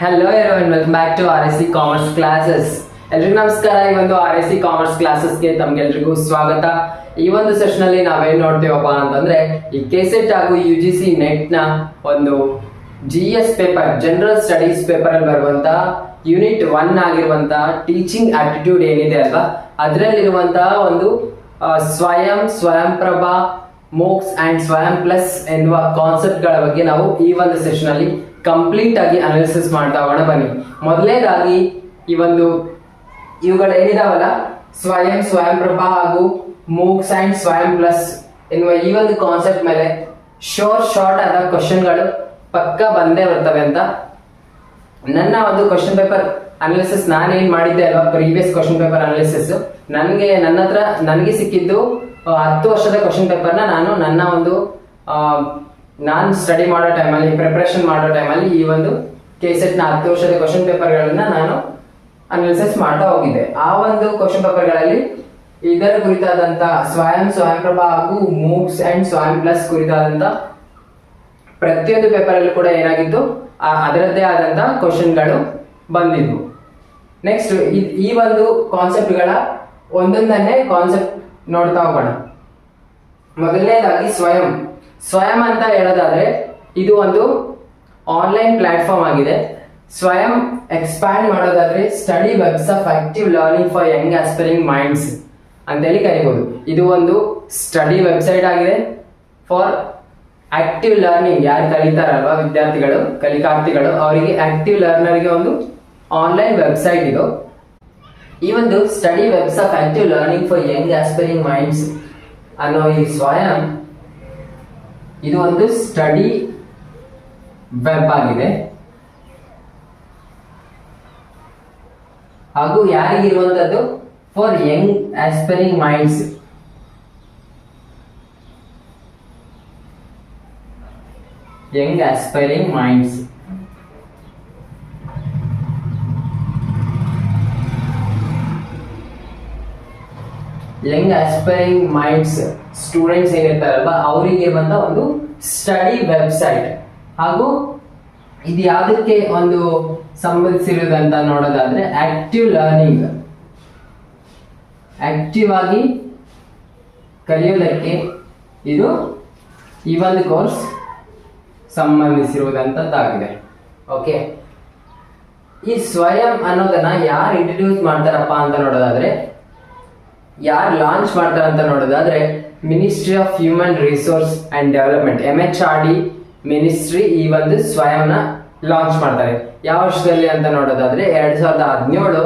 Hello everyone, welcome back to RSC Commerce Classes. ಎಲ್ರಿಗೂ ನಮಸ್ಕಾರ. ಈ ಒಂದು RSC Commerce Classesಗೆ ತಮ್ಗೆಲ್ರಿಗೂ ಸ್ವಾಗತ. ಈ ಒಂದು ಸೆಷನ್ ಅಲ್ಲಿ ನಾವೇನ್ ನೋಡ್ತೀವಪ್ಪ ಅಂತಂದ್ರೆ ಈ ಕೆಸೆಟ್ ಹಾಗೂ UGC ನೆಟ್ ನ ಒಂದು GS paper, general studies paper ಅಲ್ಲಿ ಬರುವಂತ ಯೂನಿಟ್ 1 ಆಗಿರುವಂತ ಟೀಚಿಂಗ್ ಆಪ್ಟಿಟ್ಯೂಡ್ ಏನಿದೆ ಅಲ್ವಾ, ಅದರಲ್ಲಿರುವಂತಹ ಒಂದು ಸ್ವಯಂಪ್ರಭಾ, ಮೋಕ್ಸ್ ಅಂಡ್ ಸ್ವಯಂ ಪ್ಲಸ್ ಎನ್ನುವ ಕಾನ್ಸೆಪ್ಟ್ ಗಳ ಬಗ್ಗೆ ನಾವು ಈ ಒಂದು ಸೆಷನ್ ಅಲ್ಲಿ ಕಂಪ್ಲೀಟ್ ಆಗಿ ಅನಾಲಿಸಿಸ್ ಮಾಡ್ತಾ ಹೋಗೋಣ. ಬನ್ನಿ, ಮೊದಲನೇದಾಗಿ ಈ ಒಂದು ಇವುಗಳು ಏನಿದಾವಲ್ಲ, ಸ್ವಯಂಪ್ರಭಾ ಹಾಗೂ ಮೂಕ್ಸ್ ಅಂಡ್ ಸ್ವಯಂ ಪ್ಲಸ್ ಎನ್ನುವ ಈ ಒಂದು ಕಾನ್ಸೆಪ್ಟ್ ಮೇಲೆ ಶಾರ್ಟ್ ಆದ ಕ್ವಶನ್ಗಳು ಪಕ್ಕ ಬಂದೇ ಬರ್ತವೆ ಅಂತ ನನ್ನ ಒಂದು ಕ್ವಶನ್ ಪೇಪರ್ ಅನಾಲಿಸಿಸ್ ನಾನೇನ್ ಮಾಡಿದ್ದೆ ಅಲ್ವಾ, ಪ್ರೀವಿಯಸ್ ಕ್ವಶನ್ ಪೇಪರ್ ಅನಾಲಿಸಿಸ್ ನನ್ನ ಹತ್ರ ನನಗೆ ಸಿಕ್ಕಿದ್ದು 10 ವರ್ಷದ ಕ್ವಶನ್ ಪೇಪರ್ನ ನಾನು ಸ್ಟಡಿ ಮಾಡೋ ಟೈಮಲ್ಲಿ, ಪ್ರಿಪರೇಷನ್ ಮಾಡೋ ಟೈಮಲ್ಲಿ ಈ ಒಂದು ಕೆಸೆಟ್ ನ 10 ವರ್ಷದ ಕ್ವಶನ್ ಪೇಪರ್ಗಳನ್ನ ನಾನು ಅನಾಲಿಸಿಸ್ ಮಾಡ್ತಾ ಹೋಗಿದ್ದೆ. ಆ ಒಂದು ಕ್ವಶನ್ ಪೇಪರ್ಗಳಲ್ಲಿ ಇದರ ಕುರಿತಾದಂತ ಸ್ವಯಂಪ್ರಭಾ ಹಾಗೂ ಮೂಕ್ಸ್ ಅಂಡ್ ಸ್ವಯಂ ಪ್ಲಸ್ ಕುರಿತಾದಂತ ಪ್ರತಿಯೊಂದು ಪೇಪರ್ ಅಲ್ಲೂ ಕೂಡ ಏನಾಗಿತ್ತು, ಅದರದ್ದೇ ಆದಂತ ಕ್ವಶನ್ಗಳು ಬಂದಿದ್ವು. ನೆಕ್ಸ್ಟ್ ಈ ಒಂದು ಕಾನ್ಸೆಪ್ಟ್ಗಳ ಒಂದೊಂದನ್ನೇ ಕಾನ್ಸೆಪ್ಟ್ ನೋಡ್ತಾ ಹೋಗೋಣ. ಮೊದಲನೇದಾಗಿ ಸ್ವಯಂ ಅಂತ ಹೇಳೋದಾದ್ರೆ ಇದು ಒಂದು ಆನ್ಲೈನ್ ಪ್ಲಾಟ್ಫಾರ್ಮ್ ಆಗಿದೆ. ಸ್ವಯಂ ಎಕ್ಸ್ಪ್ಯಾಂಡ್ ಮಾಡೋದಾದ್ರೆ study webs of active learning for young aspiring minds ಅಂತೇಳಿ ಕರಿಬಹುದು. ಇದು ಒಂದು ಸ್ಟಡಿ ವೆಬ್ಸೈಟ್ ಆಗಿದೆ ಫಾರ್ ಆಕ್ಟಿವ್ ಲರ್ನಿಂಗ್. ಯಾರು ಕಲಿತಾರಲ್ವಾ, ವಿದ್ಯಾರ್ಥಿಗಳು, ಕಲಿಕಾರ್ಥಿಗಳು, ಅವರಿಗೆ ಆಕ್ಟಿವ್ ಲರ್ನರ್ಗೆ ಒಂದು ಆನ್ಲೈನ್ ವೆಬ್ಸೈಟ್ ಇದು. ಈ ಒಂದು study webs of active learning for young aspiring minds ಅನ್ನೋ ಈ ಸ್ವಯಂ ಇದು ಒಂದು ಸ್ಟಡಿ ವೆಬ್ ಆಗಿದೆ. ಹಾಗೂ ಯಾರಿಗಿರುವಂತದ್ದು, for young aspiring minds. Young aspiring minds students ಏನಿರ್ತಾರಲ್ವಾ, ಅವರಿಗೆ ಇರುವಂತ ಒಂದು ಸ್ಟಡಿ ವೆಬ್ಸೈಟ್. ಹಾಗೂ ಇದು ಯಾವುದಕ್ಕೆ ಒಂದು ಸಂಬಂಧಿಸಿರುವುದಂತ ನೋಡೋದಾದ್ರೆ ಆಕ್ಟಿವ್ ಲರ್ನಿಂಗ್, ಆಕ್ಟಿವ್ ಆಗಿ ಕಲಿಯೋದಕ್ಕೆ ಇದು ಈ ಒಂದು ಕೋರ್ಸ್ ಸಂಬಂಧಿಸಿರುವುದಂತದ್ದಾಗಿದೆ. ಓಕೆ, ಈ ಸ್ವಯಂ ಅನ್ನೋದನ್ನ ಯಾರು ಇಂಟ್ರೊಡ್ಯೂಸ್ ಮಾಡ್ತಾರಪ್ಪ ಅಂತ ನೋಡೋದಾದ್ರೆ, ಯಾರು ಲಾಂಚ್ ಮಾಡ್ತಾರೆ ಅಂತ ನೋಡೋದಾದ್ರೆ ministry of human resource and development, MHRD ministry ಈ ಒಂದು ಸ್ವಯಂನ ಲಾಂಚ್ ಮಾಡ್ತಾರೆ. ಯಾವ ವರ್ಷದಲ್ಲಿ ಅಂತ ನೋಡೋದಾದ್ರೆ 2017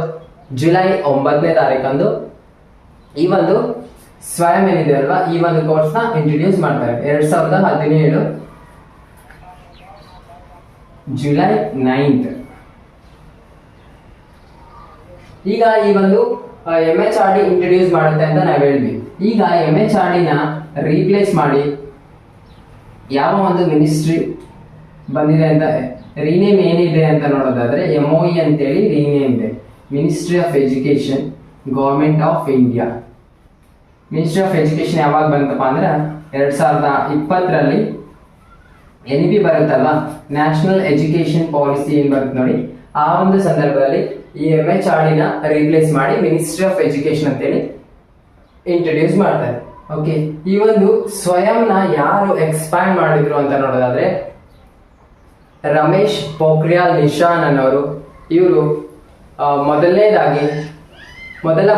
ಜುಲೈ 9ನೇ ತಾರೀಕಂದು ಈ ಒಂದು ಸ್ವಯಂ ಏನಿದೆ ಅಲ್ವಾ, ಈ ಒಂದು ಕೋರ್ಸ್ ನ ಇಂಟ್ರೊಡ್ಯೂಸ್ ಮಾಡ್ತಾರೆ. 2017 ಜುಲೈ 9th. ಈಗ ಈ ಒಂದು MHRD ಇಂಟ್ರೊಡ್ಯೂಸ್ ಮಾಡುತ್ತೆ ಅಂತ ನಾವ್ ಹೇಳಿದ್ವಿ. ಈಗ MHRD ನ ರೀಪ್ಲೇಸ್ ಮಾಡಿ ಯಾವ ಒಂದು ಮಿನಿಸ್ಟ್ರಿ ಬಂದಿದೆ ಅಂತ, ರೀನೇಮ್ ಏನಿದೆ ಅಂತ ನೋಡೋದಾದ್ರೆ MOE ಅಂತೇಳಿ ರೀನೇಮ್ ಇದೆ. Ministry of education, government of India. Ministry of education ಯಾವಾಗ ಬಂತಪ್ಪ ಅಂದ್ರೆ 2020ರಲ್ಲಿ NEP ಬರುತ್ತಲ್ವಾ, ನ್ಯಾಷನಲ್ ಎಜುಕೇಶನ್ ಪಾಲಿಸಿ ಏನ್ ಬರುತ್ತೆ ನೋಡಿ, ಆ ಒಂದು ಸಂದರ್ಭದಲ್ಲಿ ಈ MHRD ನ ರೀಪ್ಲೇಸ್ ಮಾಡಿ ಮಿನಿಸ್ಟ್ರಿ ಆಫ್ ಎಜುಕೇಶನ್ ಅಂತೇಳಿ ಇಂಟ್ರೊಡ್ಯೂಸ್ ಮಾಡ್ತಾರೆ. ಓಕೆ, ಈ ಒಂದು ಸ್ವಯಂನ ಯಾರು ಎಕ್ಸ್ಪ್ಯಾಂಡ್ ಮಾಡಿದ್ರು ಅಂತ ನೋಡೋದಾದ್ರೆ ರಮೇಶ್ ಪೋಖ್ರಿಯಾಲ್ ನಿಶಾಂಕ್ ಅನ್ನೋರು. ಇವರು ಮೊದಲ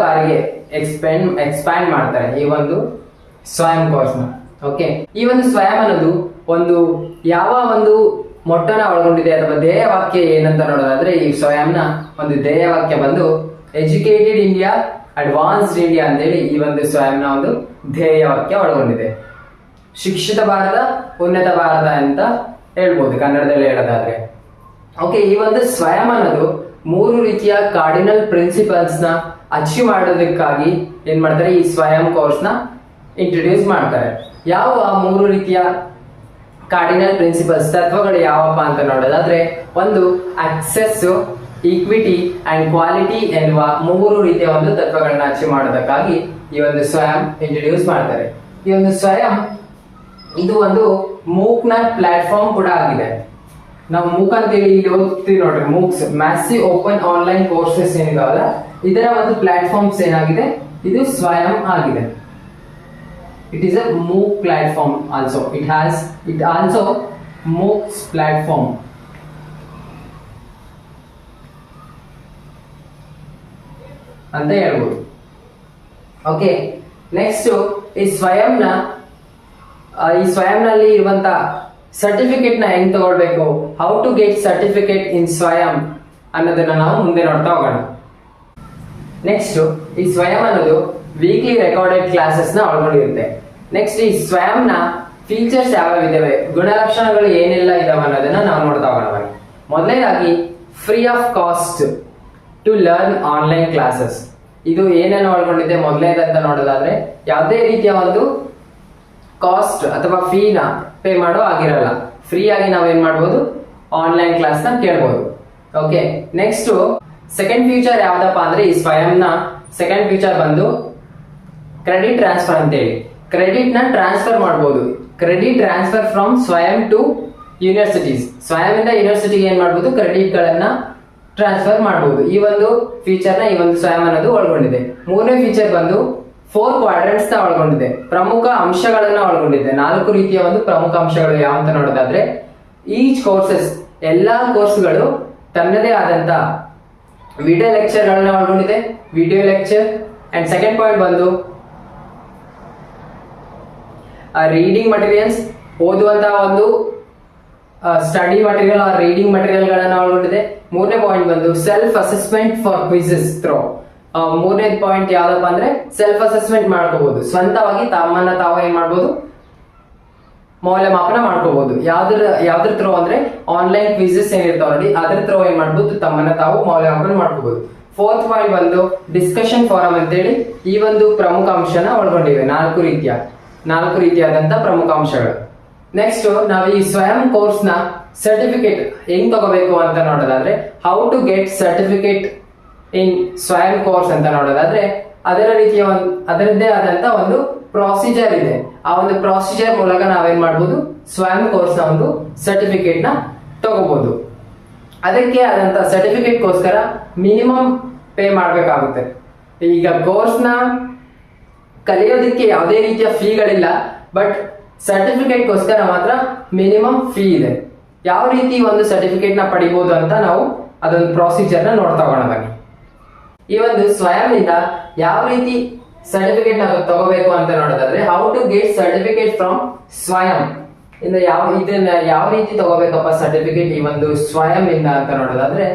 ಬಾರಿಗೆ ಎಕ್ಸ್ಪ್ಯಾಂಡ್ ಮಾಡ್ತಾರೆ ಈ ಒಂದು ಸ್ವಯಂ ಕೋರ್ಸ್ ನ. ಓಕೆ, ಈ ಒಂದು ಸ್ವಯಂ ಅನ್ನೋದು ಒಂದು ಯಾವ ಒಂದು ಮೊಟ್ಟನ ಒಳಗೊಂಡಿದೆ ಅಥವಾ ಧ್ಯೇಯ ವಾಕ್ಯ ಏನಂತ ನೋಡೋದಾದ್ರೆ, ಈ ಸ್ವಯಂನ ಒಂದು ಧ್ಯೇಯ ವಾಕ್ಯ ಬಂದು ಎಜುಕೇಟೆಡ್ ಇಂಡಿಯಾ, ಅಡ್ವಾನ್ಸ್ಡ್ ಇಂಡಿಯಾ ಅಂತೇಳಿ ಈ ಒಂದು ಸ್ವಯಂನ ಒಂದು ಧ್ಯೇಯ ವಾಕ್ಯ ಒಳಗೊಂಡಿದೆ. ಶಿಕ್ಷಿತ ಭಾರತ, ಉನ್ನತ ಭಾರತ ಅಂತ ಹೇಳ್ಬೋದು ಕನ್ನಡದಲ್ಲಿ ಹೇಳೋದಾದ್ರೆ. ಓಕೆ, ಈ ಒಂದು ಸ್ವಯಂ ಅನ್ನೋದು 3 ರೀತಿಯ ಕಾರ್ಡಿನಲ್ ಪ್ರಿನ್ಸಿಪಲ್ಸ್ ನ ಅಚೀವ್ ಮಾಡೋದಕ್ಕಾಗಿ ಏನ್ ಮಾಡ್ತಾರೆ, ಈ ಸ್ವಯಂ ಕೋರ್ಸ್ ನ ಇಂಟ್ರೊಡ್ಯೂಸ್ ಮಾಡ್ತಾರೆ. ಯಾವ 3 ರೀತಿಯ ಕಾರ್ಡಿನಲ್ ಪ್ರಿನ್ಸಿಪಲ್ಸ್, ತತ್ವಗಳು ಯಾವಪ್ಪ ಅಂತ ನೋಡೋದಾದ್ರೆ, ಒಂದು ಆಕ್ಸೆಸ್, ಈಕ್ವಿಟಿ ಅಂಡ್ ಕ್ವಾಲಿಟಿ ಎನ್ನುವ 3 ರೀತಿಯ ಒಂದು ತತ್ವಗಳನ್ನ ಅಚೀವ್ ಮಾಡೋದಕ್ಕಾಗಿ ಈ ಒಂದು ಸ್ವಯಂ ಇಂಟ್ರೊಡ್ಯೂಸ್ ಮಾಡ್ತಾರೆ. ಈ ಒಂದು ಸ್ವಯಂ ಇದು ಒಂದು ಮೂಕ್ ನ ಪ್ಲಾಟ್ಫಾರ್ಮ್ ಕೂಡ ಆಗಿದೆ. ನಾವು ಮೂಕ್ ಅಂತೇಳಿ ಇಲ್ಲಿ ಓದ್ತೀವಿ ನೋಡ್ರಿ, MOOCs massive open online courses ಏನಿದಾವಲ್ಲ ಇದರ ಒಂದು ಪ್ಲಾಟ್ಫಾರ್ಮ್ಸ್ ಏನಾಗಿದೆ, ಇದು ಸ್ವಯಂ ಆಗಿದೆ. It is a MOOC platform also. It also MOOCs platform ಅಂತ ಹೇಳ್ಬೋದು. ಓಕೆ, ನೆಕ್ಸ್ಟ್ ಈ ಸ್ವಯಂನಲ್ಲಿ ಇರುವಂತ ಸರ್ಟಿಫಿಕೇಟ್ ನ ಹೆಂಗ್ ತಗೊಳ್ಬೇಕು, how to get certificate in Swayam ಅನ್ನೋದನ್ನ ನಾವು ಮುಂದೆ ನೋಡ್ತಾ ಹೋಗೋಣ. ನೆಕ್ಸ್ಟ್ ಈ ಸ್ವಯಂ ಅನ್ನೋದು ವೀಕ್ಲಿ ರೆಕಾರ್ಡೆಡ್ ಕ್ಲಾಸಸ್ ನ ಒಳಗೊಂಡಿರುತ್ತೆ. ನೆಕ್ಸ್ಟ್ ಈ ಸ್ವಯಂನ ಫೀಚರ್ಸ್ ಯಾವ್ಯಾವ ಇದಾವೆ, ಗುಣಲಕ್ಷಣಗಳು ಏನೆಲ್ಲ ಇದಾವೆ ಅನ್ನೋದನ್ನ ನಾವು ನೋಡ್ತಾ ಹೋಗೋಣ. ಮೊದಲನೇದಾಗಿ free of cost to learn online classes. ಇದು ಏನೇನು ಒಳಗೊಂಡಿದೆ ಮೊದಲನೇದಂತ ನೋಡೋದಾದ್ರೆ ಯಾವುದೇ ರೀತಿಯ ಒಂದು ಕಾಸ್ಟ್ ಅಥವಾ ಫೀನ ಪೇ ಮಾಡೋ ಆಗಿರಲ್ಲ, ಫ್ರೀ ಆಗಿ ನಾವೇನ್ ಮಾಡ್ಬೋದು, ಆನ್ಲೈನ್ ಕ್ಲಾಸ್ ನ ಕೇಳ್ಬೋದು. ಓಕೆ, ನೆಕ್ಸ್ಟ್ ಸೆಕೆಂಡ್ ಫೀಚರ್ ಯಾವ್ದಪ್ಪ ಅಂದ್ರೆ ಈ ಸ್ವಯಂನ ಸೆಕೆಂಡ್ ಫೀಚರ್ ಬಂದು ಕ್ರೆಡಿಟ್ ಟ್ರಾನ್ಸ್ಫರ್ ಅಂತೇಳಿ. ಕ್ರೆಡಿಟ್ ನ ಟ್ರಾನ್ಸ್ಫರ್ ಮಾಡಬಹುದು, ಕ್ರೆಡಿಟ್ ಟ್ರಾನ್ಸ್ಫರ್ ಫ್ರಮ್ ಸ್ವಯಂ ಟು ಯೂನಿವರ್ಸಿಟೀಸ್. ಸ್ವಯಂ ಇಂದ ಯೂನಿವರ್ಸಿಟಿಗೆ ಏನ್ ಮಾಡ್ಬೋದು, ಕ್ರೆಡಿಟ್ ಗಳನ್ನ ಟ್ರಾನ್ಸ್ಫರ್ ಮಾಡಬಹುದು. ಈ ಒಂದು ಫೀಚರ್ ನ ಈ ಒಂದು ಸ್ವಯಂ ಅನ್ನೋದು ಒಳಗೊಂಡಿದೆ. ಮೂರನೇ ಫೀಚರ್ ಬಂದು 4 ಕ್ವಾಡ್ರೆಂಟ್ಸ್ ನ ಒಳಗೊಂಡಿದೆ, ಪ್ರಮುಖ ಅಂಶಗಳನ್ನ ಒಳಗೊಂಡಿದೆ. 4 ರೀತಿಯ ಒಂದು ಪ್ರಮುಖ ಅಂಶಗಳು ಯಾವ ಅಂತ ನೋಡೋದಾದ್ರೆ ಈಚ್ ಕೋರ್ಸಸ್, ಎಲ್ಲಾ ಕೋರ್ಸ್ಗಳು ತನ್ನದೇ ಆದಂತ ವಿಡಿಯೋ ಲೆಕ್ಚರ್ ಗಳನ್ನ ಒಳಗೊಂಡಿದೆ, video lecture. And second point ಬಂದು ರೀಡಿಂಗ್ ಮಟೀರಿಯಲ್ಸ್, ಓದುವಂತಹ ಒಂದು study material or reading material ಗಳನ್ನ ಒಳಗೊಂಡಿದೆ. ಮೂರನೇ ಪಾಯಿಂಟ್ ಬಂದು self assessment for quizzes through. ಮೂರನೇ ಪಾಯಿಂಟ್ ಯಾವ್ದಪ್ಪ ಅಂದ್ರೆ ಸೆಲ್ಫ್ ಅಸೆಸ್ಮೆಂಟ್ ಮಾಡ್ಕೋಬಹುದು, ಸ್ವಂತವಾಗಿ ತಮ್ಮನ್ನ ತಾವು ಏನ್ ಮಾಡ್ಬೋದು, ಮೌಲ್ಯಮಾಪನ ಮಾಡ್ಕೋಬಹುದು. ಯಾವ್ದ್ರ ಥ್ರೋ ಅಂದ್ರೆ ಆನ್ಲೈನ್ ಕ್ವಿಜಸ್ ಏನಿರ್ತಾವ ನೋಡಿ ಅದ್ರ ಥ್ರೋ ಏನ್ ಮಾಡ್ಬೋದು, ತಮ್ಮನ್ನ ತಾವು ಮೌಲ್ಯಮಾಪನ ಮಾಡ್ಕೋಬಹುದು. ಫೋರ್ತ್ ಪಾಯಿಂಟ್ ಬಂದು ಡಿಸ್ಕಷನ್ ಫಾರಂ ಅಂತೇಳಿ ಈ ಒಂದು ಪ್ರಮುಖ ಅಂಶನ ಒಳಗೊಂಡಿವೆ. 4 ರೀತಿಯಾದಂತ ಪ್ರಮುಖ ಅಂಶಗಳು. ನೆಕ್ಸ್ಟ್ ನಾವು ಈ ಸ್ವಯಂ ಕೋರ್ಸ್ ನ ಸರ್ಟಿಫಿಕೇಟ್ ಹೆಂಗ್ ತಗೋಬೇಕು ಅಂತ ನೋಡೋದಾದ್ರೆ how to get certificate in Swayam course ಅಂತ ನೋಡೋದಾದ್ರೆ ಅದರದ್ದೇ ಆದಂತ ಒಂದು ಪ್ರೊಸೀಜರ್ ಇದೆ. ಆ ಒಂದು ಪ್ರೊಸೀಜರ್ ಮೂಲಕ ನಾವೇನ್ ಮಾಡ್ಬೋದು, ಸ್ವಯಂ ಕೋರ್ಸ್ ನ ಒಂದು ಸರ್ಟಿಫಿಕೇಟ್ ನ ತಗೋಬಹುದು. ಅದಕ್ಕೆ ಆದಂತ ಸರ್ಟಿಫಿಕೇಟ್ ಗೋಸ್ಕರ ಮಿನಿಮಮ್ ಪೇ ಮಾಡ್ಬೇಕಾಗುತ್ತೆ. ಈಗ ಕೋರ್ಸ್ ನ ಕಲಿಯೋದಕ್ಕೆ ಯಾವುದೇ ರೀತಿಯ ಫೀಗಳಿಲ್ಲ, ಬಟ್ ಸರ್ಟಿಫಿಕೇಟ್ ಗೋಸ್ಕರ ಮಾತ್ರ ಮಿನಿಮಮ್ ಫೀ ಇದೆ. ಯಾವ ರೀತಿ ಒಂದು ಸರ್ಟಿಫಿಕೇಟ್ ನ ಪಡಿಬಹುದು ಅಂತ ನಾವು ಅದೊಂದು ಪ್ರೊಸೀಜರ್ ನ ನೋಡ್ತಾ ಹೋಗೋಣ ಬನ್ನಿ. ಈ ಒಂದು ಸ್ವಯಂ ಇಂದ ಯಾವ ರೀತಿ ಸರ್ಟಿಫಿಕೇಟ್ ನ ತಗೋಬೇಕು ಅಂತ ನೋಡೋದಾದ್ರೆ how to get certificate from Swayam ಇಂದ ಇದನ್ನ ಯಾವ ರೀತಿ ತಗೋಬೇಕಪ್ಪ ಸರ್ಟಿಫಿಕೇಟ್ ಈ ಒಂದು ಸ್ವಯಂ ಇಂದ ಅಂತ ನೋಡೋದಾದ್ರೆ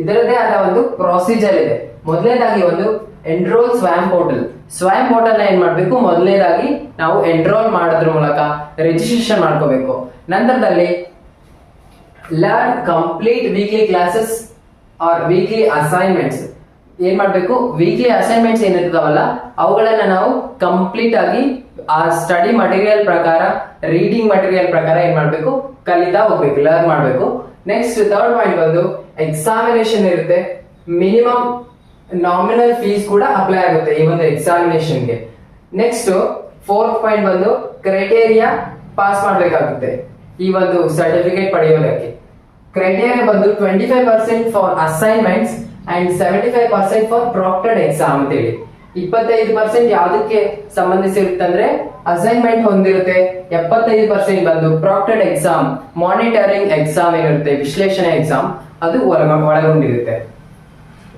ಇದರದ್ದೇ ಆದ ಒಂದು ಪ್ರೊಸೀಜರ್ ಇದೆ. ಮೊದಲನೇದಾಗಿ ಒಂದು ಎನ್ರೋಲ್ ಸ್ವಯಂ ಪೋರ್ಟಲ್. ಸ್ವಯಂ ಪೋರ್ಟಲ್ ನ ಏನ್ ಮಾಡ್ಬೇಕು, ಮೊದಲನೇದಾಗಿ ನಾವು ಎನ್ರೋಲ್ ಮಾಡೋದ್ರ ಮೂಲಕ ರಿಜಿಸ್ಟ್ರೇಷನ್ ಮಾಡ್ಕೋಬೇಕು. ನಂತರದಲ್ಲಿ learn complete weekly classes or weekly assignments. ಏನ್ ಮಾಡ್ಬೇಕು, ವೀಕ್ಲಿ ಅಸೈನ್ಮೆಂಟ್ಸ್ ಏನಿರ್ತಾವಲ್ಲ ಅವುಗಳನ್ನ ನಾವು ಕಂಪ್ಲೀಟ್ ಆಗಿ ಆ ಸ್ಟಡಿ ಮಟೀರಿಯಲ್ ಪ್ರಕಾರ, ರೀಡಿಂಗ್ ಮಟೀರಿಯಲ್ ಪ್ರಕಾರ ಏನ್ ಮಾಡ್ಬೇಕು, ಕಲಿತಾ ಹೋಗ್ಬೇಕು, ಲರ್ನ್ ಮಾಡ್ಬೇಕು. ನೆಕ್ಸ್ಟ್ ಥರ್ಡ್ ಪಾಯಿಂಟ್ ಬಂದು ಎಕ್ಸಾಮಿನೇಷನ್ ಇರುತ್ತೆ. ಮಿನಿಮಮ್ ನಾಮಿನಲ್ ಫೀಸ್ ಕೂಡ ಅಪ್ಲೈ ಆಗುತ್ತೆ ಈ ಒಂದು ಎಕ್ಸಾಮಿನೇಷನ್ಗೆ. ನೆಕ್ಸ್ಟ್ ಫೋರ್ತ್ ಪಾಯಿಂಟ್ ಬಂದು ಕ್ರೈಟೇರಿಯಾ ಪಾಸ್ ಮಾಡಬೇಕಾಗುತ್ತೆ ಈ ಒಂದು ಸರ್ಟಿಫಿಕೇಟ್ ಪಡೆಯೋದಕ್ಕೆ. ಕ್ರೈಟೇರಿಯಾ ಬಂದು 25% for assignments and 75% for proctored exam ಅಂತೇಳಿ. 25% ಯಾವ್ದಕ್ಕೆ ಸಂಬಂಧಿಸಿರುತ್ತೆ ಅಂದ್ರೆ ಅಸೈನ್ಮೆಂಟ್ ಹೊಂದಿರುತ್ತೆ, 75% ಬಂದು ಪ್ರಾಕ್ಟೆಡ್ ಎಕ್ಸಾಮ್, ಮಾನಿಟರಿಂಗ್ ಎಕ್ಸಾಮ್ ಏನಿರುತ್ತೆ, ವಿಶ್ಲೇಷಣೆ ಎಕ್ಸಾಮ್ ಅದು ಒಳಗೊಂಡಿರುತ್ತೆ.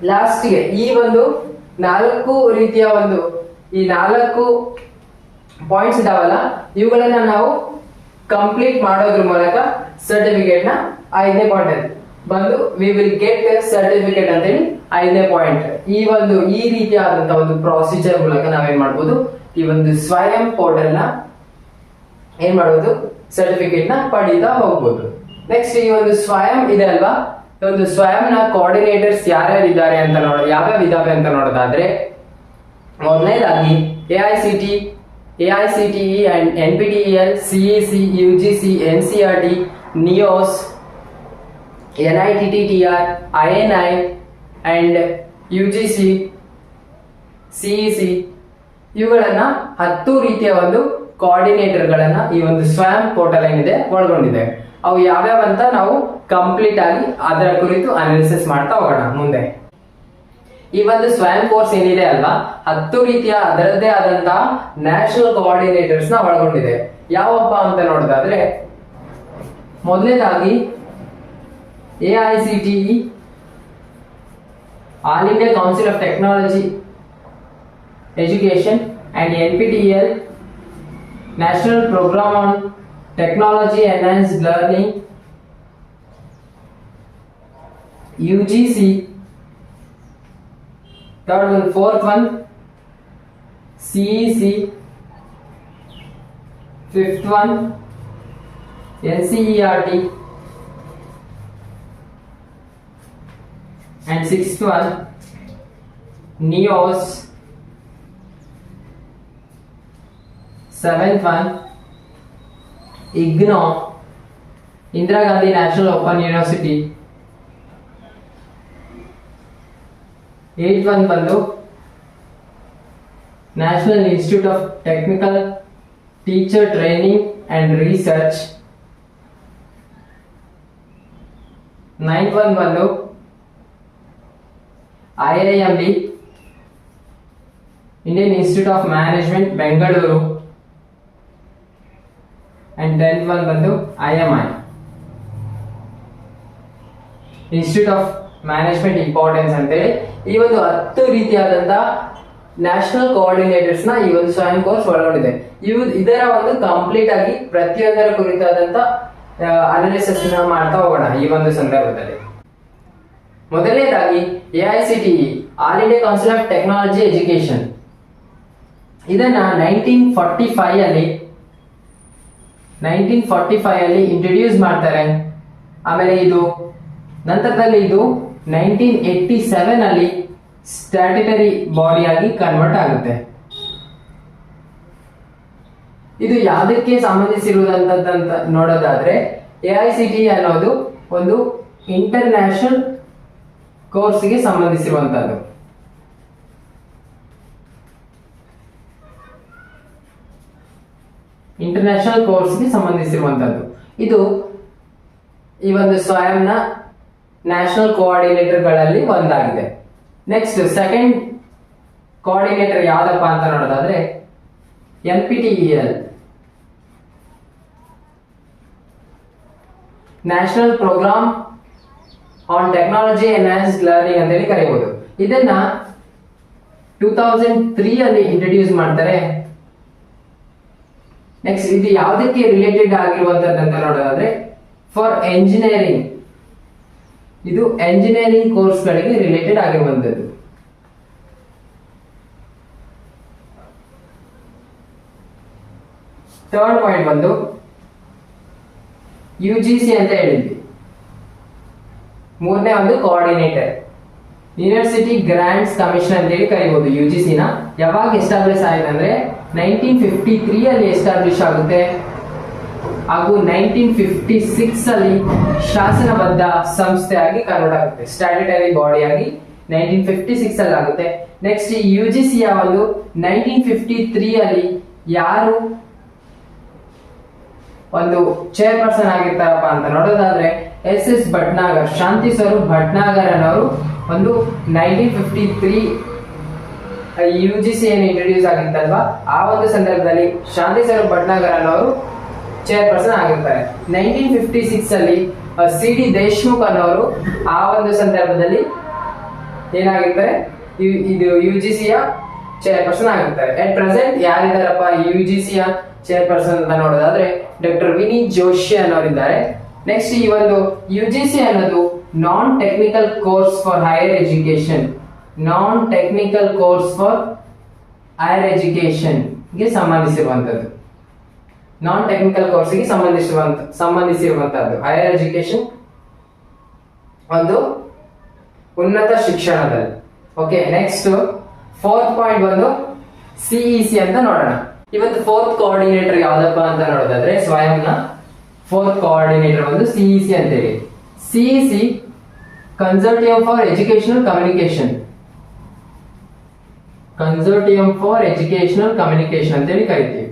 ಲಾಸ್ಟ್ ಗೆ ಈ ಒಂದು 4 ರೀತಿಯ ಒಂದು ಈ 4 ಪಾಯಿಂಟ್ಸ್ ಇದಾವಲ್ಲ ಇವುಗಳನ್ನ ನಾವು ಕಂಪ್ಲೀಟ್ ಮಾಡೋದ್ರ ಮೂಲಕ ಸರ್ಟಿಫಿಕೇಟ್ ನ 5ನೇ ಪಾಯಿಂಟ್ ಬಂದು ವಿ ವಿಲ್ ಗೆಟ್ ಸರ್ಟಿಫಿಕೇಟ್ ಅಂತೇಳಿ 5ನೇ ಪಾಯಿಂಟ್. ಈ ರೀತಿಯಾದಂತಹ ಒಂದು ಪ್ರೊಸೀಜರ್ ಮೂಲಕ ನಾವೇನ್ ಮಾಡ್ಬೋದು, ಈ ಒಂದು ಸ್ವಯಂ ಪೋರ್ಟಲ್ ನ ಏನ್ ಮಾಡ್ಬೋದು, ಸರ್ಟಿಫಿಕೇಟ್ ನ ಪಡೀತಾ ಹೋಗ್ಬೋದು. ನೆಕ್ಸ್ಟ್ ಈ ಒಂದು ಸ್ವಯಂ ಇದೆ ಅಲ್ವಾ, ಒಂದು ಸ್ವಯಂ ನ ಕೋಆರ್ಡಿನೇಟರ್ಸ್ ಯಾರ್ಯಾರು ಇದ್ದಾರೆ ಅಂತ ಯಾವ್ಯಾವ ಇದಾವೆ ಅಂತ ನೋಡೋದಾದ್ರೆ ಮೊದಲನೇದಾಗಿ AICTE and NPTEL, CEC, UGC, NCERT, NIOS, NITTR, INI and UGC, CEC ಇವುಗಳನ್ನ 10 ರೀತಿಯ ಒಂದು ಕೋಆರ್ಡಿನೇಟರ್ಗಳನ್ನ ಈ ಒಂದು ಸ್ವಯಂ ಪೋರ್ಟಲ್ ಏನಿದೆ ಒಳಗೊಂಡಿದೆ. ಅವು ಯಾವ್ಯಾವ ಅಂತ ನಾವು ಕಂಪ್ಲೀಟ್ ಆಗಿ ಅದರ ಕುರಿತು ಅನಾಲಿಸಿಸ್ ಮಾಡ್ತಾ ಹೋಗೋಣ ಮುಂದೆ. ಈ ಒಂದು ಸ್ವಯಂ ಕೋರ್ಸ್ ಏನಿದೆ ಅಲ್ವಾ, 10 ರೀತಿಯ ಅದರದ್ದೇ ಆದಂತಹ ನ್ಯಾಷನಲ್ ಕೋಆರ್ಡಿನೇಟರ್ಸ್ ನ ಒಳಗೊಂಡಿದೆ. ಯಾವಪ್ಪ ಅಂತ ನೋಡೋದಾದ್ರೆ, ಮೊದಲನೇದಾಗಿ AICTE all India council of technology education and NPTEL national programme on technology enhanced learning, UGC. Third one, fourth one, CEC. Fifth one, NCERT. And sixth one, NEOS. Seventh one, IGNOU, Indira Gandhi National Open University. Eighth one ಬಂದು national institute of technical teacher training and research. Ninth one ಬಂದು IIMB Indian institute of management Bengaluru. And 10th one ಬಂದು IMI institute of management importance ಅಂತೇಳಿ ಈ ಒಂದು 10 ರೀತಿಯಾದಂತಹ national coordinators ನ ಈ ಒಂದು ಸ್ವಯಂ ಕೋರ್ಸ್ ಒಳಗೊಂಡಿದೆ. ಇದರ ಒಂದು ಕಂಪ್ಲೀಟ್ ಆಗಿ ಪ್ರತಿಯೊಂದರ ಕುರಿತಾದಂತ ಅನಾಲಿಸಿಸ್ ನ ಮಾಡ್ತಾ ಹೋಗೋಣ ಈ ಒಂದು ಸಂದರ್ಭದಲ್ಲಿ. ಮೊದಲನೇದಾಗಿ AICTE all India council of technology education. ಇದನ್ನ 1945 ಅಲ್ಲಿ ಇಂಟ್ರೊಡ್ಯೂಸ್ ಮಾಡ್ತಾರೆ. ಆಮೇಲೆ ಇದು ನಂತರದಲ್ಲಿ ಇದು 1987 ಅಲ್ಲಿ ಸ್ಟ್ಯಾಟ್ಯುಟರಿ ಬಾಡಿ ಆಗಿ ಕನ್ವರ್ಟ್ ಆಗುತ್ತೆ. ಇದು ಯಾವುದಕ್ಕೆ ಸಂಬಂಧಿಸಿರುವುದಂತ ನೋಡೋದಾದ್ರೆ, AICTE ಅನ್ನೋದು ಒಂದು ಇಂಟರ್ನ್ಯಾಷನಲ್ ಕೋರ್ಸ್ಗೆ ಸಂಬಂಧಿಸಿರುವಂತದ್ದು. ಇಂಟರ್ನ್ಯಾಷನಲ್ ಕೋರ್ಸ್ಗೆ ಸಂಬಂಧಿಸಿರುವಂತದ್ದು. ಇದು ಈ ಒಂದು ಸ್ವಯಂನ ನ್ಯಾಷನಲ್ ಕೋಆರ್ಡಿನೇಟರ್ ಗಳಲ್ಲಿ ಒಂದಾಗಿದೆ. ನೆಕ್ಸ್ಟ್ ಸೆಕೆಂಡ್ ಕೋಆರ್ಡಿನೇಟರ್ ಯಾವ್ದಪ್ಪ ಅಂತ ನೋಡೋದಾದ್ರೆ NPTEL national programme on technology enhanced learning ಅಂತ ಹೇಳಿ ಕರೆಯಬಹುದು. ಇದನ್ನ 2003 ಅಲ್ಲಿ ಇಂಟ್ರೊಡ್ಯೂಸ್ ಮಾಡ್ತಾರೆ. ನೆಕ್ಸ್ಟ್ ಇದು ಯಾವುದಕ್ಕೆ ರಿಲೇಟೆಡ್ ಆಗಿರುವಂತದ್ದು ನೋಡೋದಾದ್ರೆ ಫಾರ್ ಎಂಜಿನಿಯರಿಂಗ್, ಇದು ಎಂಜಿನಿಯರಿಂಗ್ ಕೋರ್ಸ್ ಗಳಿಗೆ ರಿಲೇಟೆಡ್ ಆಗಿರುವಂತದ್ದು. ಥರ್ಡ್ ಪಾಯಿಂಟ್ ಬಂದು UGC ಅಂತ ಹೇಳಿದ್ವಿ. ಮೂರನೇ ಒಂದು ಕೋಆರ್ಡಿನೇಟರ್ ಯೂನಿವರ್ಸಿಟಿ ಗ್ರಾಂಟ್ಸ್ ಕಮಿಷನ್ ಅಂತ ಹೇಳಿ ಕರೀಬಹುದು. UGC ನ ಯಾವಾಗ ಎಸ್ಟಾಬ್ಲಿಷ್ ಆಗಿದೆ ಅಂದ್ರೆ 1953 ಅಲ್ಲಿ ಎಸ್ಟಾಬ್ಲಿಷ್ ಆಗುತ್ತೆ ಹಾಗೂ 1956 ಅಲ್ಲಿ ಶಾಸನಬದ್ಧ ಸಂಸ್ಥೆಯಾಗಿ ಕನ್ವರ್ಟ್ ಆಗುತ್ತೆ. ಸ್ಟ್ಯಾಟ್ಯುಟರಿ ಬಾಡಿ ಆಗಿ 1956 ಅಲ್ಲಿ ಆಗುತ್ತೆ. ನೆಕ್ಸ್ಟ್ ಈ UGC ಯ ಒಂದು 1953 ಅಲ್ಲಿ ಯಾರು ಒಂದು ಚೇರ್ಪರ್ಸನ್ ಆಗಿರ್ತಾರಪ್ಪ ಅಂತ ನೋಡೋದಾದ್ರೆ SS ಭಟ್ನಾಗರ್, ಶಾಂತಿ ಸ್ವರೂಪ್ ಭಟ್ನಾಗರ್ ಅನ್ನೋರು ಒಂದು 1953 UGC ಏನು ಇಂಟ್ರೊಡ್ಯೂಸ್ ಆಗಿತ್ತಲ್ವಾ ಆ ಒಂದು ಸಂದರ್ಭದಲ್ಲಿ ಶಾಂತಿ ಸ್ವರೂಪ್ ಭಟ್ನಾಗರ್ ಅನ್ನೋರು ಚೇರ್ಪರ್ಸನ್ ಆಗಿರ್ತಾರೆ. 1956 ಅಲ್ಲಿ CD ದೇಶ್ಮುಖ್ ಅನ್ನೋರು ಆ ಒಂದು ಸಂದರ್ಭದಲ್ಲಿ ಏನಾಗಿರ್ತಾರೆ, ಇದು UGC ಯ ಚೇರ್ಪರ್ಸನ್ ಆಗಿರ್ತಾರೆ. ಅಟ್ ಪ್ರೆಸೆಂಟ್ ಯಾರಿದ್ದಾರಪ್ಪ UGC ಯ ಚೇರ್ಪರ್ಸನ್ ಅಂತ ನೋಡೋದಾದ್ರೆ ಡಾಕ್ಟರ್ ವಿನೀತ್ ಜೋಶಿ ಅನ್ನೋರಿದ್ದಾರೆ. ನೆಕ್ಸ್ಟ್ ಈ ಒಂದು UGC ಅನ್ನೋದು non technical course for higher education, non technical course for higher education ಗೆ ಸಂಬಂಧಿಸಿರುವಂತದ್ದು. ನಾನ್ ಟೆಕ್ನಿಕಲ್ ಕೋರ್ಸ್ ಗೆ ಸಂಬಂಧಿಸಿರುವಂತದ್ದು ಹೈಯರ್ ಎಜುಕೇಶನ್, ಒಂದು ಉನ್ನತ ಶಿಕ್ಷಣದಲ್ಲಿ. ಓಕೆ, ನೆಕ್ಸ್ಟ್ ಫೋರ್ತ್ ಪಾಯಿಂಟ್ ಬಂದು CEC ಅಂತ ನೋಡೋಣ. ಇವತ್ತು ಫೋರ್ತ್ ಕೋಆರ್ಡಿನೇಟರ್ ಯಾವ್ದಪ್ಪ ಅಂತ ನೋಡೋದಾದ್ರೆ ಸ್ವಯಂನ ಫೋರ್ತ್ ಕೋಆರ್ಡಿನೇಟರ್ ಒಂದು CEC ಅಂತೇಳಿ. CEC consortium for educational communication, consortium for educational communication ಅಂತೇಳಿ ಕರಿತೀವಿ.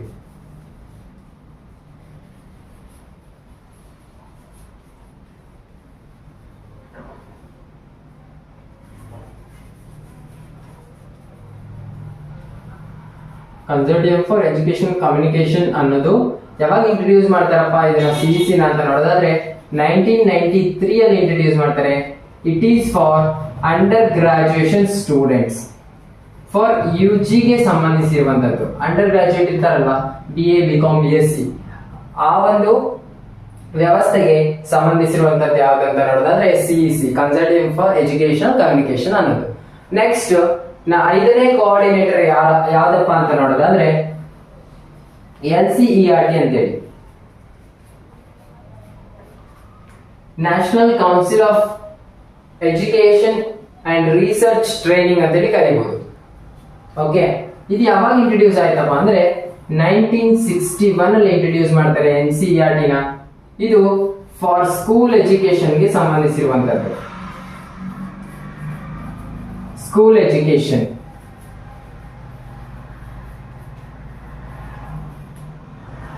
ಕನ್ಸರ್ಟಿಯಂ ಫಾರ್ ಎಜುಕೇಶನ್ ಕಮ್ಯುನಿಕೇಶನ್ ಅನ್ನೋದು ಯಾವಾಗ ಇಂಟ್ರೊಡ್ಯೂಸ್ ಮಾಡ್ತಾರಪ್ಪ ಇದನ್ನ CEC ಅಂತ ನೋಡೋದಾದ್ರೆ 1993 ಅಲ್ಲಿ ಇಂಟ್ರೊಡ್ಯೂಸ್ ಮಾಡ್ತಾರೆ. It is for under graduation students, for UG ಗೆ ಸಂಬಂಧಿಸಿರುವಂತದ್ದು. ಅಂಡರ್ ಗ್ರಾಜುಯೇಟ್ ಇರ್ತಾರಲ್ವಾ, BA BCom BSc, ಆ ಒಂದು ವ್ಯವಸ್ಥೆಗೆ ಸಂಬಂಧಿಸಿರುವಂತದ್ದು ಯಾವ್ದಂತ ನೋಡೋದಾದ್ರೆ CEC, consortium for education communication ಅನ್ನೋದು. ನೆಕ್ಸ್ಟ್ 5ನೇ ಕೋಆರ್ಡಿನೇಟರ್ ಯಾವ್ದಪ್ಪ ಅಂತ ನೋಡೋದಾದ್ರೆ NCERT ಅಂತೇಳಿ, national council of education and research training ಅಂತೇಳಿ ಕರೀಬಹುದು. ಓಕೆ, ಇದು ಯಾವಾಗ ಇಂಟ್ರೊಡ್ಯೂಸ್ ಆಯ್ತಪ್ಪ ಅಂದ್ರೆ 1961 ಅಲ್ಲಿ ಇಂಟ್ರೊಡ್ಯೂಸ್ ಮಾಡ್ತಾರೆ NCERT ನ. ಇದು ಫಾರ್ ಸ್ಕೂಲ್ ಎಜುಕೇಶನ್ ಗೆ ಸಂಬಂಧಿಸಿರುವಂತದ್ದು. School education.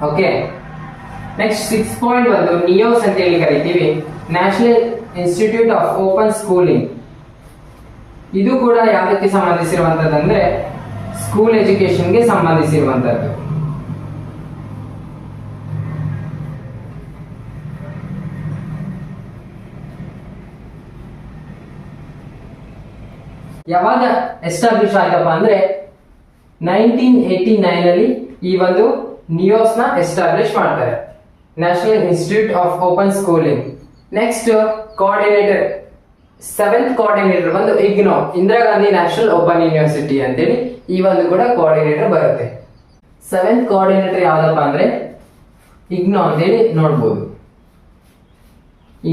Okay, next 6.1 NIOS ಅಂತ ಹೇಳಿ ಕರಿತೀವಿ, national institute of open schooling. ಇದು ಕೂಡ ಯಾವುದಕ್ಕೆ ಸಂಬಂಧಿಸಿರುವಂತದ್ದು ಅಂದ್ರೆ ಸ್ಕೂಲ್ ಎಜುಕೇಶನ್ ಗೆ ಸಂಬಂಧಿಸಿರುವಂತದ್ದು. ಯಾವಾಗ ಎಸ್ಟಾಬ್ಲಿಷ್ ಆಯ್ತಪ್ಪ ಅಂದ್ರೆ 1989 ಅಲ್ಲಿ ಈ ಒಂದು ನಿಯೋಸ್ ನ ಎಸ್ಟಾಬ್ಲಿಷ್ ಮಾಡ್ತಾರೆ, national institute of open schooling. Next coordinator, 7th coordinator ಬಂದು IGNOU, Indira Gandhi national open university ಅಂತೇಳಿ ಈ ಒಂದು ಕೂಡ ಕೋಆರ್ಡಿನೇಟರ್ ಬರುತ್ತೆ. 7th ಕೋಆರ್ಡಿನೇಟರ್ ಯಾವ್ದಪ್ಪ ಅಂದ್ರೆ IGNOU ಅಂತೇಳಿ ನೋಡ್ಬೋದು,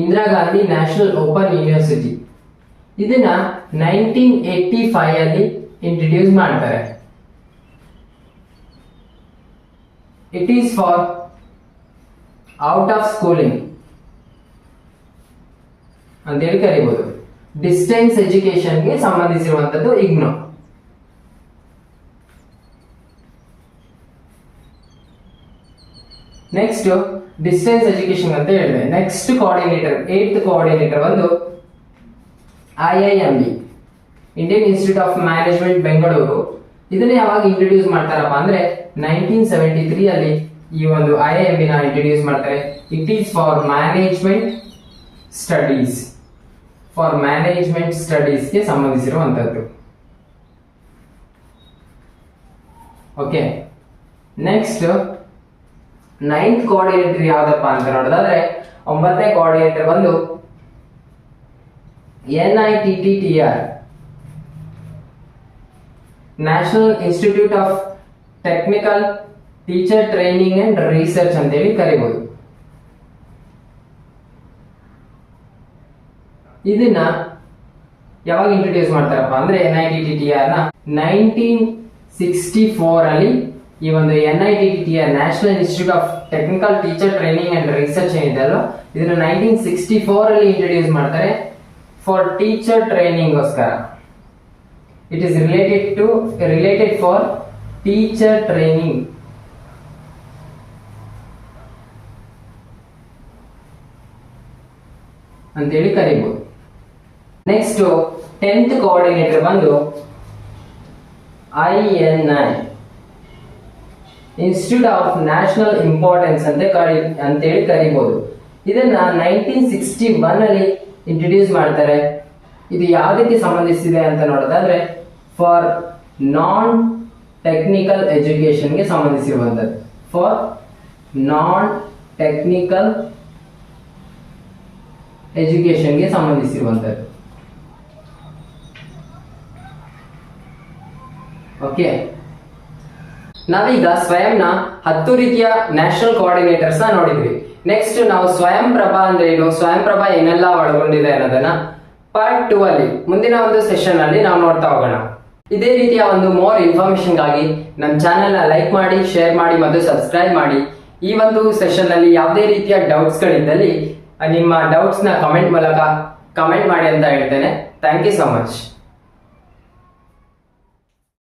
Indira Gandhi national open university. ಇದನ್ನ 1985 ಅಲ್ಲಿ ಇಂಟ್ರೊಡ್ಯೂಸ್ ಮಾಡ್ತಾರೆ. It is for out of schooling ಅಂತೇಳಿ ಕರೀಬಹುದು. ಡಿಸ್ಟೆನ್ಸ್ ಎಜುಕೇಶನ್ ಗೆ ಸಂಬಂಧಿಸಿರುವಂತದ್ದು IGNOU. ನೆಕ್ಸ್ಟ್ ಡಿಸ್ಟೆನ್ಸ್ ಎಜುಕೇಶನ್ ಅಂತ ಹೇಳಿದೆ. ನೆಕ್ಸ್ಟ್ ಕೋಆರ್ಡಿನೇಟರ್, 8th ಕೋಆರ್ಡಿನೇಟರ್ ಒಂದು IIMB, Indian institute of management Bengaluru. ಇದನ್ನ ಯಾವಾಗ ಇಂಟ್ರೊಡ್ಯೂಸ್ ಮಾಡ್ತಾರಪ್ಪ ಅಂದ್ರೆ 1973 ಅಲ್ಲಿ ಈ ಒಂದು IIMB ನ ಇಂಟ್ರೊಡ್ಯೂಸ್ ಮಾಡ್ತಾರೆ. It is for management studies, for management studies ಗೆ ಸಂಬಂಧಿಸಿರುವಂತದ್ದು. ಓಕೆ, ನೆಕ್ಸ್ಟ್ 9th ಕೋಆರ್ಡಿನೇಟರ್ ಯಾವ್ದಪ್ಪ ಅಂತ ನೋಡೋದಾದ್ರೆ 9ನೇ ಕೋಆರ್ಡಿನೇಟರ್ ಬಂದು NITTTR, national institute of technical teacher training and research ಅಂತೇಳಿ ಕರೀಬಹುದು. ಇದನ್ನ ಯಾವಾಗ ಇಂಟ್ರೊಡ್ಯೂಸ್ ಮಾಡ್ತಾರಪ್ಪ ಅಂದ್ರೆ NITTTR ನ 1964 ಅಲ್ಲಿ ಈ ಒಂದು NITTTR, national institute of technical teacher training and research ಏನಿದೆಯಲ್ಲ, ಇದನ್ನ 1964 ಅಲ್ಲಿ ಇಂಟ್ರೊಡ್ಯೂಸ್ ಮಾಡ್ತಾರೆ ಫಾರ್ ಟೀಚರ್ ಟ್ರೈನಿಂಗ್ ಗೋಸ್ಕರ. It is related for teacher training. ಅಂತೇಳಿ ಕರೀಬಹುದು. ನೆಕ್ಸ್ಟ್ 10th ಕೋಆರ್ಡಿನೇಟರ್ ಬಂದು INI, institute of national importance ಅಂತೇಳಿ ಕರೀಬಹುದು. ಇದನ್ನ 1961 ಅಲ್ಲಿ ಇಂಟ್ರೊಡ್ಯೂಸ್ ಮಾಡ್ತಾರೆ. ಇದು ಯಾವುದಕ್ಕೆ ಸಂಬಂಧಿಸಿದೆ ಅಂತ ನೋಡೋದಾದ್ರೆ ಫಾರ್ ನಾನ್ ಟೆಕ್ನಿಕಲ್ ಎಜುಕೇಶನ್ ಗೆ ಸಂಬಂಧಿಸಿರುವಂತದ್ದು. ಫಾರ್ ನಾನ್ ಟೆಕ್ನಿಕಲ್ ಎಜುಕೇಶನ್ ಗೆ ಸಂಬಂಧಿಸಿರುವಂತದ್ದು. ಓಕೆ, ನಾವೀಗ ಸ್ವಯಂನ 10 ರೀತಿಯ ನ್ಯಾಷನಲ್ ಕೋಆರ್ಡಿನೇಟರ್ಸ್ ನ ನೋಡಿದ್ವಿ. ನೆಕ್ಸ್ಟ್ ನಾವು ಸ್ವಯಂ ಪ್ರಭಾ ಅಂದ್ರೆ ಏನು, ಸ್ವಯಂ ಪ್ರಭಾ ಏನೆಲ್ಲ ಒಳಗೊಂಡಿದೆ ಅನ್ನೋದನ್ನ ಪಾರ್ಟ್ 2 ಅಲ್ಲಿ ಮುಂದಿನ ಒಂದು ಸೆಷನ್ ಅಲ್ಲಿ ನಾವು ನೋಡ್ತಾ ಹೋಗೋಣ. ಇದೇ ರೀತಿಯ ಒಂದು ಮೋರ್ ಇನ್ಫಾರ್ಮೇಶನ್ ಗಾಗಿ ನಮ್ಮ ಚಾನೆಲ್ ನ ಲೈಕ್ ಮಾಡಿ, ಶೇರ್ ಮಾಡಿ ಮತ್ತು ಸಬ್ಸ್ಕ್ರೈಬ್ ಮಾಡಿ. ಈ ಒಂದು ಸೆಷನ್ ಅಲ್ಲಿ ಯಾವುದೇ ರೀತಿಯ ಡೌಟ್ಸ್ ಗಳಿದ್ದಲ್ಲಿ ನಿಮ್ಮ ಡೌಟ್ಸ್ ನ ಕಮೆಂಟ್ ಮೂಲಕ ಕಮೆಂಟ್ ಮಾಡಿ ಅಂತ ಹೇಳ್ತೇನೆ. Thank you so much.